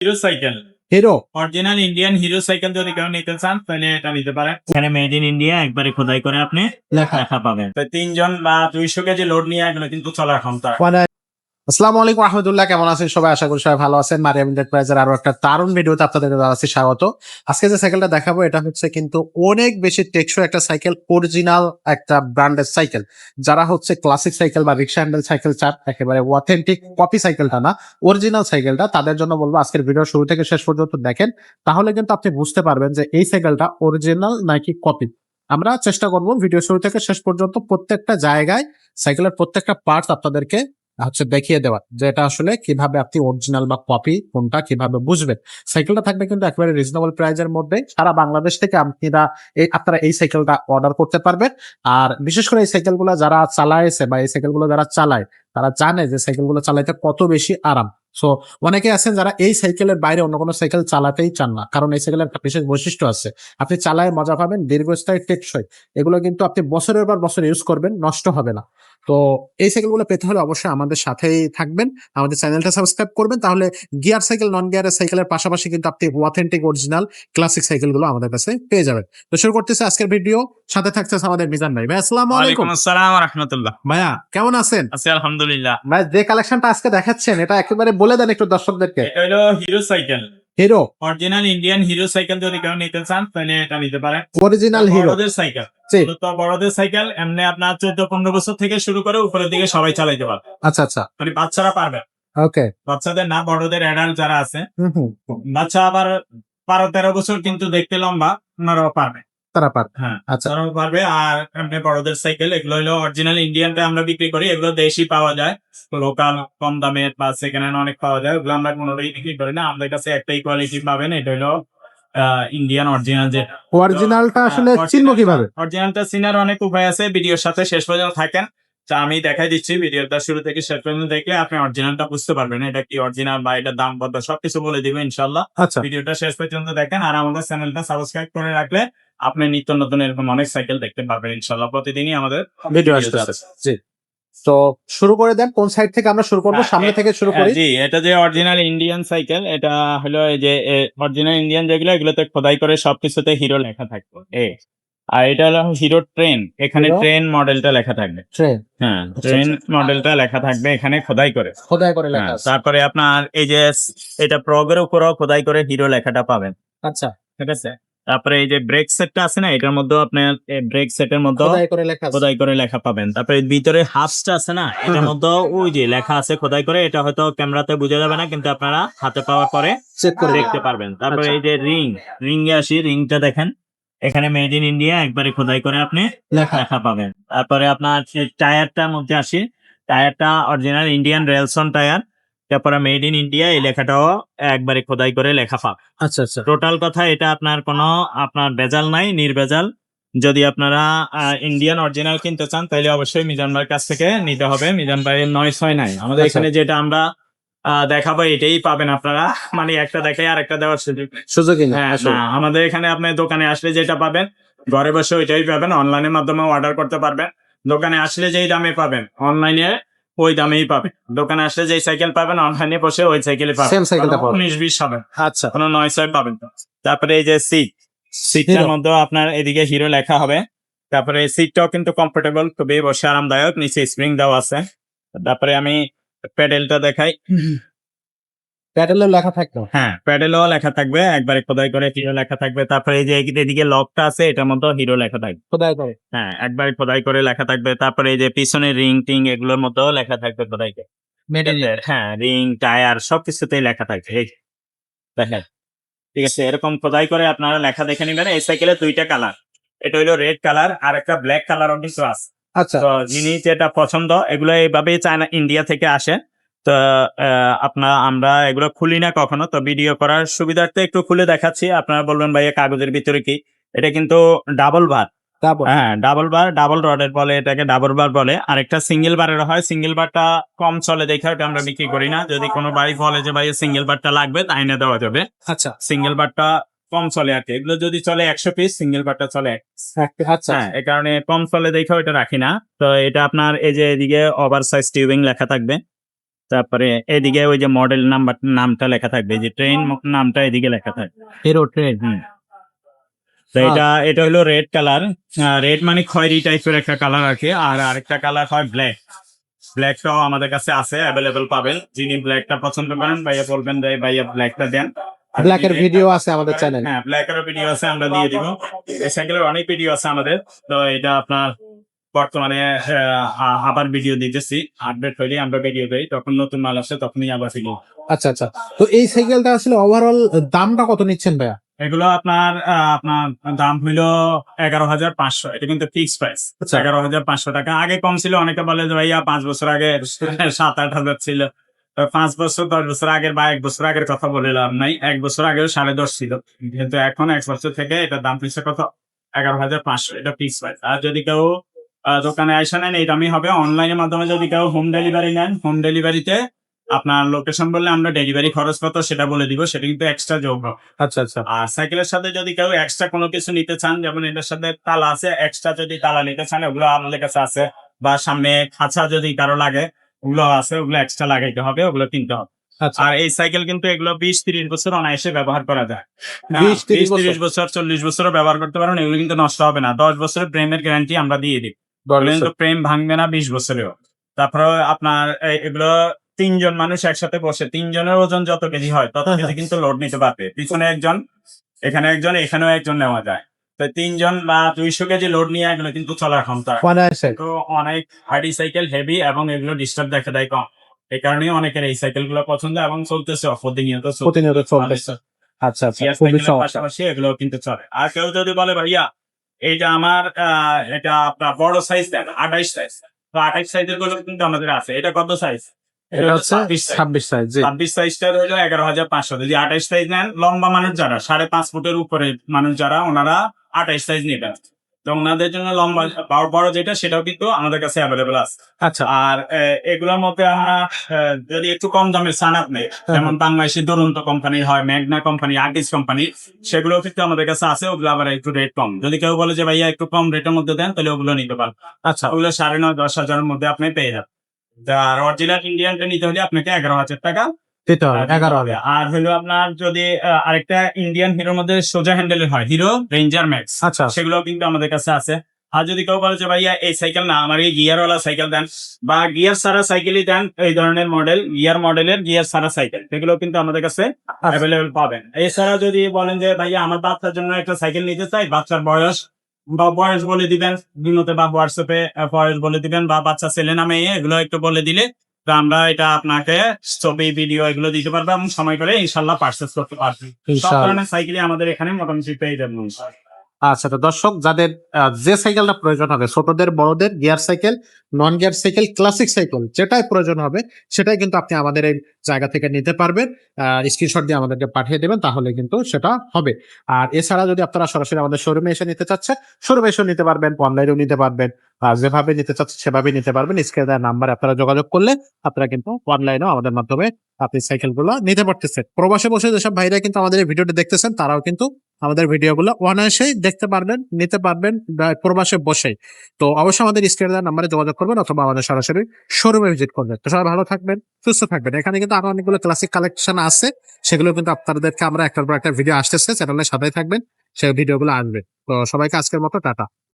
Hero cycle, hero original Indian hero cycle যদি কেউ নিতে চান তাহলে এটা নিতে পারেন। এখানে মেড ইন ইন্ডিয়া একবারে খোদাই করে আপনি লেখা পাবেন। তো 3 জন বা 200 কেজি লোড নিয়ে এগুলো কিন্তু চলার ক্ষমতা। মানে আসসালামু আলাইকুম রহমতুল্লাহ, কেমন আছেন সবাই? আশা করি সবাই ভালো আছেন। মারিয়াম এন্টারপ্রাইজের আরো একটা দারুণ ভিডিওতে আপনাদের জানাচ্ছি স্বাগত। আজকে যে সাইকেলটা দেখাবো এটা হচ্ছে কিন্তু অনেক বেশি টেকসই একটা সাইকেল, অরিজিনাল একটা ব্র্যান্ডের সাইকেল। যারা হচ্ছে ক্লাসিক সাইকেল বা রিক্সা হ্যান্ডেল সাইকেল চান, একেবারে অথেন্টিক কপি সাইকেলটা না, অরিজিনাল সাইকেলটা, তাদের জন্য বলবো আজকের ভিডিও শুরু থেকে শেষ পর্যন্ত দেখেন, তাহলে কিন্তু আপনি বুঝতে পারবেন যে এই সাইকেলটা অরিজিনাল নাকি কপি। আমরা চেষ্টা করবো ভিডিও শুরু থেকে শেষ পর্যন্ত প্রত্যেকটা জায়গায় সাইকেলের প্রত্যেকটা পার্টস আপনাদেরকে দেখিয়ে দেওয়া, যে এটা আসলে কিভাবে আপনি অরিজিনাল বা কপি কোনটা কিভাবে বুঝবেন। সাইকেলটা থাকবে কিন্তু একেবারে রিজনেবল প্রাইজের মধ্যে। সারা বাংলাদেশ থেকে আপনারা এই সাইকেলটা অর্ডার করতে পারবেন। আর বিশেষ করে এই সাইকেলগুলো যারা চালাইছে বা এই সাইকেলগুলো যারা চালায়, তারা জানে যে সাইকেলগুলো চালাইতে কত বেশি আরাম। সো অনেকে আছেন যারা এই সাইকেলের বাইরে অন্য কোনো সাইকেল চালাতেই চান না, কারণ এই সাইকেলের একটা বিশেষ বৈশিষ্ট্য আছে, আপনি চালায় মজা পাবেন, দীর্ঘস্থায়ী টেকসই। এগুলো কিন্তু আপনি বছরের পর বছর ইউজ করবেন, নষ্ট হবে না। তো এই সাইকেলগুলো পেতে হলে অবশ্যই আমাদের সাথেই থাকবেন, আমাদের চ্যানেলটা সাবস্ক্রাইব করবেন, তাহলে গিয়ার সাইকেল, নন গিয়ারের সাইকেলের পাশাপাশি কিন্তু আপনি অথেন্টিক অরিজিনাল ক্লাসিক সাইকেলগুলো আমাদের কাছে পেয়ে যাবেন। তো শুরু করতেছে আজকের ভিডিও, সাথে থাকতেছে আমাদের মিজান ভাই। ভাই আসসালামু আলাইকুম। ওয়ালাইকুম আসসালাম ওয়া রাহমাতুল্লাহ। ভাইয়া কেমন আছেন? আছি আলহামদুলিল্লাহ। ভাই যে কালেকশনটা আজকে দেখাচ্ছেন এটা একেবারে বলে দেন একটু দর্শকদেরকে। এটা হলো hero cycle, hero original Indian hero cycle যদি কেউ নিতে চান তাহলে এটা নিতে পারেন। Original hero. বড়দের সাইকেল, জি। তো বড়দের সাইকেল এমনি আপনার 14-15 বছর থেকে শুরু করে উপরের দিকে সবাই চালাইতে পারবে। আচ্ছা আচ্ছা, মানে বাচ্চারা পারবে, ওকে। বাচ্চাদের না, বড়দের অ্যাডাল্ট যারা আছে, হুম হুম, বাচ্চা আবার 12-13 বছর কিন্তু দেখতে লম্বা, ওনারাও পারবে। তারা পার। হ্যাঁ, আচ্ছা তারাও পারবে। আর এমনি বড়দের সাইকেল এগুলো হলো অরিজিনাল ইন্ডিয়ানটা আমরা বিক্রি করি, এগুলো দেশি পাওয়া যায়, লোকাল কম দামে বা সেকেন্ড হ্যান্ড অনেক পাওয়া যায়, ওগুলো আমরা কোনোটাই বিক্রি করি না। আমাদের কাছে একটাই কোয়ালিটি পাবেন, এটা হলো ইন্ডিয়ান অরিজিনাল। যে অরিজিনালটা আসলে চিনবো কিভাবে? অরিজিনালটা চিনার অনেক উপায় আছে, ভিডিওর সাথে শেষ পর্যন্ত থাকেন। তা আমি দেখাই দিচ্ছি, ভিডিওটা শুরু থেকে শেষ পর্যন্ত দেখলে আপনি অরিজিনালটা বুঝতে পারবেন, এটা কি অরিজিনাল বা এটার দাম কত সবকিছু বলে দিবে ইনশাল্লাহ। আচ্ছা, ভিডিওটা শেষ পর্যন্ত দেখেন, আর আমাদের চ্যানেলটা সাবস্ক্রাইব করে রাখলে আপনি নিত্য নতুন এরকম অনেক সাইকেল দেখতে পারবেন ইনশাল্লাহ। প্রতিদিনই আমাদের ভিডিও ভিডিও আসতেছে। যাচ্ছে। জি, তো শুরু করে দেন, কোন সাইড থেকে আমরা শুরু করবো? সামনে থেকে শুরু করি। জি, এটা যে অরিজিনাল ইন্ডিয়ান সাইকেল, এটা হলো এই যে অরিজিনাল ইন্ডিয়ান যেগুলো, এগুলোতে খোদাই করে সবকিছুতে হিরো লেখা থাকবে। আর এটা হলো হিরো ট্রেন, এখানে হিরো ট্রেন মডেলটা লেখা থাকবে। ট্রেন। হ্যাঁ, আচ্ছা, ট্রেন আচ্ছা। মডেলটা লেখা থাকবে এখানে খোদাই করে। খোদাই করে লেখা হ্যাঁ, আছে। তারপরে আপনার এই যে এটা প্রগের উপরও খোদাই করে হিরো লেখাটা পাবেন। আচ্ছা, ঠিক আছে। তারপরে এই যে ব্রেক সেটটা আছে না, এটার মধ্যেও আপনার ব্রেক সেটের মধ্যে খোদাই করে লেখা আছে। খোদাই করে লেখা পাবেন। তারপরে ভিতরে হাফসটা আছে না, এটার মধ্যে ওই যে লেখা আছে খোদাই করে, এটা হয়তো ক্যামেরাতে বোঝা যাবে না, কিন্তু আপনারা হাতে পাওয়ার পরে চেক করে দেখতে পারবেন। তারপরে আচ্ছা। এই যে রিং এ আসি, রিংটা দেখেন, এখানে মেড ইন ইন্ডিয়া একবারে খোদাই করে আপনি লেখা পাবেন। তারপরে আপনার টায়ারটার মধ্যে আসি, টায়ারটা অরিজিনাল ইন্ডিয়ান রেলসন টায়ার, তারপরে মেড ইন ইন্ডিয়া এই লেখাটাও একবারে খোদাই করে লেখা পাবেন। আচ্ছা আচ্ছা, টোটাল কথা, এটা আপনার কোনো ভেজাল নাই, নির্ভেজাল। যদি আপনারা ইন্ডিয়ান অরিজিনাল কিনতে চান তাহলে অবশ্যই মিজান ভাইয়ের কাছ থেকে নিতে হবে। মিজান ভাইয়ের 9-6 নাই, আমাদের আচ্ছা। এখানে যেটা আমরা দেখাবো এটাই পাবেন আপনারা, মানে একটা দেখে আর একটা দেওয়ার সুযোগ নেই। সুযোগই না হ্যাঁ, আসলে। না, আমাদের এখানে আপনি দোকানে আসলে যেটা পাবেন, ঘরে বসে ওইটাই পাবেন, অনলাইনের মাধ্যমে অর্ডার করতে পারবেন। দোকানে আসলে যেই দামে পাবেন, অনলাইনে ওই দামেই পাবেন। দোকানে আসলে যেই সাইকেল পাবেন, অনলাইনে বসে ওই সাইকেলই পাবেন। সেম সাইকেলটা পাবেন। 19-20 হবে, আচ্ছা, কোনো 9-6 পাবেন না। তারপরে এই যে সিটটার হিরো। মধ্যে আপনার এদিকে হিরো লেখা হবে। তারপরে সিটটাও কিন্তু কমফোর্টেবল, খুবই বসে আরামদায়ক, নিচে স্প্রিং দেওয়া আছে। তারপরে আমি প্যাডেলটা দেখাই। প্যাডেলে লেখা থাকতো। হ্যাঁ, প্যাডেলও লেখা থাকবে, একবারে খোদাই করে হিরো লেখা থাকবে। তারপরে এই যে এদিকে লকটা আছে, এটার মধ্যে হিরো লেখা থাকবে। খোদাই করে। হ্যাঁ, একবারে খোদাই করে লেখা থাকবে। তারপরে এই যে পিছনে রিং টিং এগুলোর মধ্যেও লেখা থাকবে খোদাই করে। Made in India. হ্যাঁ, রিং টায়ার সবকিছুতেই লেখা থাকবে। এই দেখেন, ঠিক আছে, এরকম খোদাই করে আপনারা লেখা দেখে নেবেন। এই সাইকেলে 2টা কালার, এটা হইলো রেড কালার আর একটা ব্ল্যাক কালারও কিছু আছে। আচ্ছা, তো যিনি যেটা পছন্দ, এগুলো এইভাবেই চায়না ইন্ডিয়া থেকে আসে। তো আমরা এগুলো খুলি না কখনো, তো ভিডিও করার সুবিধার্থে একটু খুলে দেখাচ্ছি। আপনারা বলবেন ভাইয়া কাগজের ভিতরে কি, এটা কিন্তু ডাবল বার। তারপর হ্যাঁ, ডাবল বার, ডাবল রডের বলে এটাকে, ডাবল বার বলে। আরেকটা সিঙ্গেল বারের হয়, সিঙ্গেল বারটা কম চলে দেখে ওটা আমরা বিক্রি করি না। যদি কোনো ভাই বলে যে ভাই সিঙ্গেল বারটা লাগবে, তাই না দেওয়া যাবে। আচ্ছা সিঙ্গেল বারটা কম চলে আর কি, এগুলো যদি চলে 100 পিস, সিঙ্গেল বারটা চলে 1 piece। আচ্ছা, হ্যাঁ, এই কারণে কম চলে দেখে ওইটা রাখি না। তো এটা আপনার এই যে এদিকে ওভার সাইজ টিউবিং লেখা থাকবে। তারপরে এদিকে ওই যে মডেল নামটা লেখা থাকবে, যে ট্রেন নামটা এদিকে লেখা থাকবে। Hero train. তো এটা হলো রেড কালার। রেড মানে খয়েরি টাইপের একটা কালার আর কি। আর আরেকটা কালার হয় ব্ল্যাক। ব্ল্যাকটাও আমাদের কাছে আছে, অ্যাভেলেবল পাবেন। যিনি ব্ল্যাকটা পছন্দ করেন ভাইয়া বলবেন যে ভাইয়া ব্ল্যাকটা দেন। ব্ল্যাকের ভিডিও আছে আমাদের চ্যানেল। হ্যাঁ, ব্ল্যাকেরও ভিডিও আছে, আমরা দিয়ে দিব। এই সাইকেলের অনেক ভিডিও আছে আমাদের। তো এটা আপনার বর্তমানে আবার ভিডিও দিতেছি, আপডেট হইলে আমরা ভিডিও দেই, তখন নতুন মাল আসে তখনই আবার ভিডিও। আচ্ছা আচ্ছা, তো এই সাইকেলটা আসলে ওভারঅল দামটা কত নিচ্ছেন ভাইয়া? এগুলো আপনার দাম হইলো 11,500। এটা কিন্তু ফিক্স প্রাইস, 11,500 টাকা। আগে কম ছিল, অনেকে বলে যে ভাইয়া 5 বছর আগে 7-8 হাজার ছিল। 5 বছর 10 বছর আগের বা 1 বছর আগের কথা বলে লাভ নাই। 1 বছর আগেও 10.5 ছিল, কিন্তু এখন 1 বছর থেকে এটার দাম পিছিয়ে কত, 11,500। এটা ফিক্স প্রাইস। আর যদি কেউ দোকানে আইসা নেন এই দামই হবে। অনলাইনের মাধ্যমে যদি কেউ হোম ডেলিভারি নেন, হোম ডেলিভারিতে আপনার লোকেশন বললে আমরা ডেলিভারি খরচ কত সেটা বলে দিব, সেটা কিন্তু এক্সট্রা যোগ হবে। আচ্ছা আচ্ছা, আর সাইকেলের সাথে যদি কেউ এক্সট্রা কোনো কিছু নিতে চান, যেমন এটার সাথে তালা আছে, এক্সট্রা যদি তালা নিতে চান ওগুলো আমাদের কাছে আছে। বা সামনে খাঁচা যদি কারো লাগে ওগুলো আছে, ওগুলো এক্সট্রা লাগাইতে হবে, ওগুলো কিনতে হবে। আচ্ছা। আর এই সাইকেল কিন্তু এগুলো 20-30 বছর অনায়াসে ব্যবহার করা যায়। 20-30 বছর 40 বছরও ব্যবহার করতে পারেন, এগুলো কিন্তু নষ্ট হবে না। 10 বছরের প্রেমের গ্যারান্টি আমরা দিয়ে দিই। কিন্তু প্রেম ভাঙবে না 20 বছরেও। তারপরে আপনার এগুলো 3 জন মানুষ একসাথে বসে, 3 জনের ওজন যত কেজি হয় তত কেজি কিন্তু লোড নিতে পারবে। পিছনে একজন, এখানে একজন, এখানেও একজন নেওয়া যায়। তো 3 জন বা 200 কেজি লোড নিয়ে এগুলো কিন্তু চলার ক্ষমতা। তো অনেক হার্ডি সাইকেল, হেভি, এবং এগুলো ডিস্টার্ব দেখা দেয় কম। এই কারণেই অনেকের এই সাইকেল গুলো পছন্দ, এবং চলতেছে প্রতিনিয়ত চলতেছে। আচ্ছা আচ্ছা, খুবই সাইকেলের চমৎকার। পাশাপাশি এগুলো কিন্তু চলে। আর কেউ যদি বলে ভাইয়া এইটা আমার এটা আপনার বড় সাইজ দেন, 28 সাইজ, তো 28 সাইজের গুলো কিন্তু আমাদের আছে। এটা কত সাইজ? এটা হচ্ছে 26 সাইজ। জি, 26 সাইজটা হলো 11,500। যদি 28 সাইজ নেন, লম্বা মানুষ যারা 5.5 ফুটের উপরে মানুষ যারা, ওনারা 28 সাইজ নেবেন। তো ওনাদের জন্য লম্বা বড় যেটা, সেটাও কিন্তু আমাদের কাছে অ্যাভেলেবল আছে। আচ্ছা। আর এগুলোর মধ্যে আমরা যদি একটু কম দামের চান আপনি, যেমন বাংলাদেশি দুরন্ত কোম্পানি হয়, মেঘনা কোম্পানি, আর্টিস্ট কোম্পানি, সেগুলো কিন্তু আমাদের কাছে আছে। ওগুলো আবার একটু রেট কম। যদি কেউ বলে যে ভাইয়া একটু কম রেটের মধ্যে দেন, তাহলে ওগুলো নিতে পারেন। আচ্ছা, ওগুলো 9,500-10 হাজারের মধ্যে আপনি পেয়ে যাবেন। আর অরিজিনাল ইন্ডিয়ানটা নিতে হলে আপনাকে 11,000 টাকা দিতে হবে। দিতে হবে। আর হলো আপনার যদি আরেকটা ইন্ডিয়ান হিরোর মধ্যে সোজা হ্যান্ডেলের হয়, হিরো রেঞ্জার ম্যাক্স, আচ্ছা, সেগুলো কিন্তু আমাদের কাছে আছে। আর যদি কেউ বলে যে ভাইয়া এই সাইকেল না, আমার এই গিয়ারওয়ালা সাইকেল দেন, বা গিয়ার ছাড়া সাইকেলই দেন, এই ধরনের মডেল, মডেলের গিয়ার ছাড়া সাইকেল, সেগুলো কিন্তু আমাদের কাছে অ্যাভেলেবল পাবেন। এছাড়া যদি বলেন যে ভাইয়া আমার বাচ্চার জন্য একটা সাইকেল নিতে চাই, বাচ্চার বয়স বলে দিবেন বিনোতে, বা হোয়াটসঅ্যাপে বয়স বলে দিবেন, বা বাচ্চা ছেলে না মেয়ে এগুলো একটু বলে দিলে, তো আমরা এটা আপনাকে ছবি, ভিডিও এগুলো দিতে পারবো, এবং সময় করে ইনশাল্লাহ পার্চেস করতে পারবেন। সব ইনশাআল্লাহ। ধরনের সাইকেলই আমাদের এখানে মোটামুটি পেয়ে যাবেন। আচ্ছা, তো দর্শক যাদের যে সাইকেলটা প্রয়োজন হবে, ছোটদের বড়দের, gear cycle, non gear cycle, classic cycle, যেটাই প্রয়োজন হবে সেটাই কিন্তু আপনি আমাদের এই জায়গা থেকে নিতে পারবেন। স্ক্রিনশট দিয়ে আমাদেরকে পাঠিয়ে দেবেন, তাহলে কিন্তু সেটা হবে। আর এছাড়া যদি আপনারা সরাসরি আমাদের শোরুমে এসে নিতে চাচ্ছেন, শোরুমে এসে নিতে পারবেন, অনলাইনেও নিতে পারবেন। যেভাবে নিতে চাচ্ছেন সেভাবে নিতে পারবেন। স্ক্রিনে দেওয়া নাম্বারে আপনারা যোগাযোগ করলে আপনারা কিন্তু অনলাইনেও আমাদের মাধ্যমে আপনি সাইকেল গুলো নিতে পারতেছেন। প্রবাসে বসে যেসব ভাইরা কিন্তু আমাদের এই ভিডিওটি দেখতেছেন, তারাও কিন্তু আমাদের ভিডিওগুলো অনায়াসেই দেখতে পারবেন, নিতে পারবেন প্রবাসে বসে। তো অবশ্যই আমাদের স্ক্রিনে দেওয়া নাম্বারে যোগাযোগ করবেন, অথবা আমাদের সরাসরি শোরুমে ভিজিট করবেন। তো সবাই ভালো থাকবেন, সুস্থ থাকবেন। এখানে কিন্তু আরো অনেকগুলো ক্লাসিক কালেকশন আছে, সেগুলো কিন্তু আপনাদেরকে আমরা একটার পর একটা ভিডিও আসতেছে, চ্যানেলের সাথে থাকবেন, সেই ভিডিওগুলো আসবে। তো সবাইকে আজকের মতো টাটা।